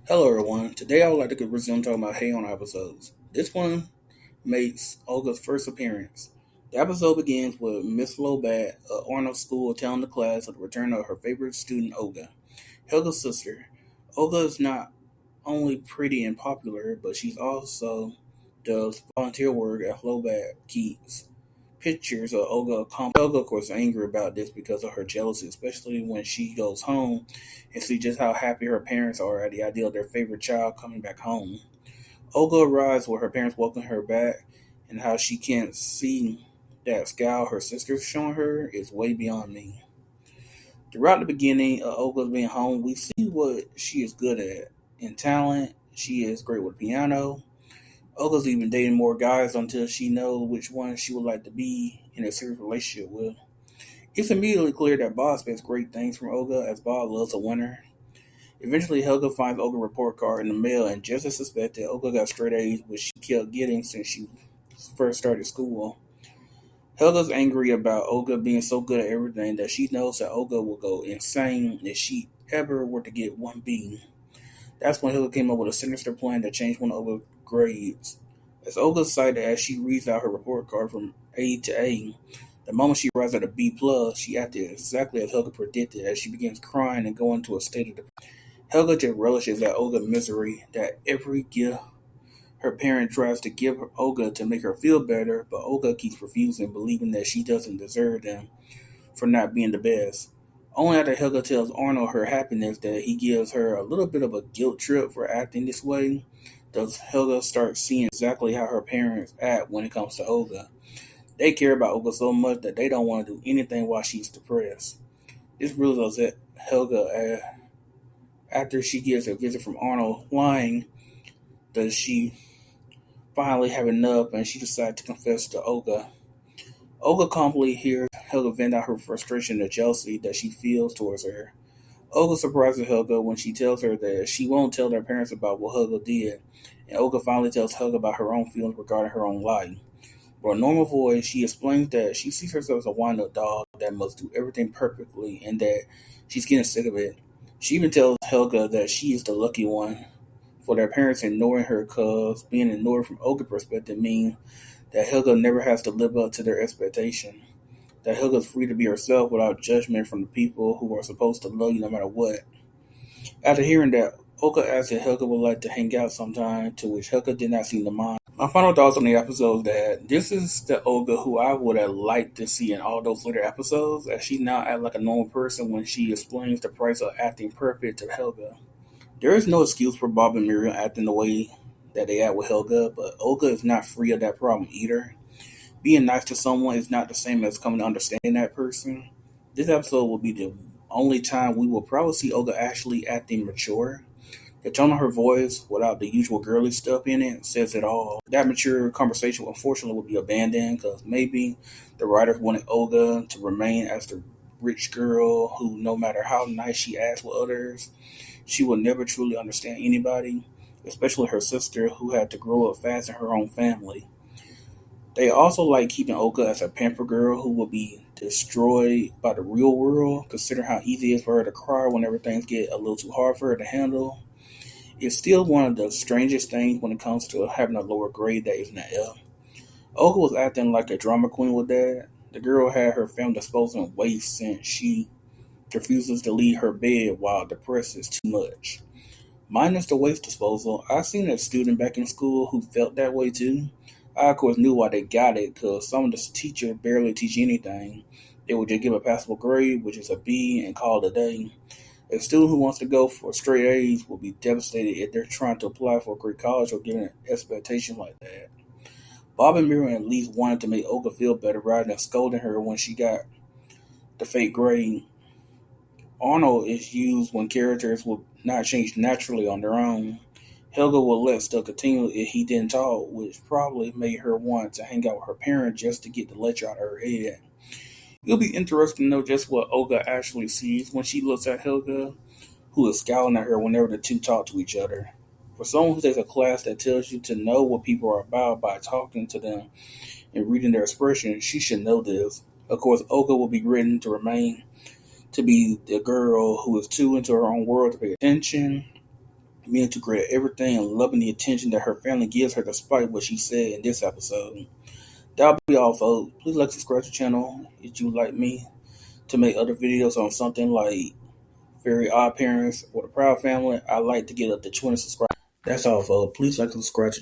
Hello, everyone. Today, I would like to resume talking about Hey on episodes. This one makes Olga's first appearance. The episode begins with Miss Flobat at Arnold School telling the class of the return of her favorite student, Olga, Helga's sister. Olga is not only pretty and popular, but she's also does volunteer work at Flobat Keeps. Pictures of Olga. Olga, of course, is angry about this because of her jealousy, especially when she goes home and see just how happy her parents are at the idea of their favorite child coming back home. Olga arrives where her parents welcome her back, and how she can't see that scowl her sister's showing her is way beyond me. Throughout the beginning of Olga's being home, we see what she is good at. In talent, she is great with piano. Olga's even dating more guys until she knows which one she would like to be in a serious relationship with. It's immediately clear that Bob expects great things from Olga, as Bob loves a winner. Eventually, Helga finds Olga's report card in the mail, and just as suspected, Olga got straight A's, which she kept getting since she first started school. Helga's angry about Olga being so good at everything that she knows that Olga will go insane if she ever were to get 1B. That's when Helga came up with a sinister plan to change one of Olga's grades. As Olga excited as she reads out her report card from A to A, the moment she arrives at a B plus, she acted exactly as Helga predicted as she begins crying and going into a state of depression. Helga just relishes at Olga's misery that every gift her parent tries to give Olga to make her feel better, but Olga keeps refusing, believing that she doesn't deserve them for not being the best. Only after Helga tells Arnold her happiness that he gives her a little bit of a guilt trip for acting this way, does Helga start seeing exactly how her parents act when it comes to Olga. They care about Olga so much that they don't want to do anything while she's depressed. This really does it. Helga, after she gets a visit from Arnold lying, does she finally have enough and she decides to confess to Olga. Olga calmly hears Helga vent out her frustration and jealousy that she feels towards her. Olga surprises Helga when she tells her that she won't tell their parents about what Helga did, and Olga finally tells Helga about her own feelings regarding her own life. With a normal voice, she explains that she sees herself as a wind-up dog that must do everything perfectly and that she's getting sick of it. She even tells Helga that she is the lucky one for their parents ignoring her because being ignored from Olga's perspective means that Helga never has to live up to their expectation. That Helga is free to be herself without judgment from the people who are supposed to love you no matter what. After hearing that, Olga asked if Helga would like to hang out sometime, to which Helga did not seem to mind. My final thoughts on the episode is that this is the Olga who I would have liked to see in all those later episodes, as she now acts like a normal person when she explains the price of acting perfect to Helga. There is no excuse for Bob and Miriam acting the way that they act with Helga, but Olga is not free of that problem either. Being nice to someone is not the same as coming to understand that person. This episode will be the only time we will probably see Olga actually acting mature. The tone of her voice, without the usual girly stuff in it, says it all. That mature conversation, unfortunately, will be abandoned because maybe the writers wanted Olga to remain as the rich girl who, no matter how nice she acts with others, she will never truly understand anybody, especially her sister, who had to grow up fast in her own family. They also like keeping Olga as a pamper girl who will be destroyed by the real world, considering how easy it is for her to cry whenever things get a little too hard for her to handle. It's still one of the strangest things when it comes to having a lower grade that isn't an F. Olga was acting like a drama queen with that. The girl had her family disposing waste since she refuses to leave her bed while depressed is too much. Minus the waste disposal, I seen a student back in school who felt that way too. I, of course, knew why they got it because some of the teachers barely teach anything. They would just give a passable grade, which is a B, and call it a day. A student who wants to go for straight A's will be devastated if they're trying to apply for a great college or given an expectation like that. Bob and Miriam at least wanted to make Olga feel better rather than scolding her when she got the fake grade. Arnold is used when characters will not change naturally on their own. Helga will let stuff continue if he didn't talk, which probably made her want to hang out with her parents just to get the lecture out of her head. It'll be interesting to know just what Olga actually sees when she looks at Helga, who is scowling at her whenever the two talk to each other. For someone who takes a class that tells you to know what people are about by talking to them and reading their expressions, she should know this. Of course, Olga will be written to remain to be the girl who is too into her own world to pay attention. being to great everything and loving the attention that her family gives her despite what she said in this episode. That'll be all, folks. Please like, subscribe to the channel if you like me to make other videos on something like Very Odd Parents or The Proud Family. I like to get up to 20 subscribers. That's all, folks. Please like and subscribe to the channel.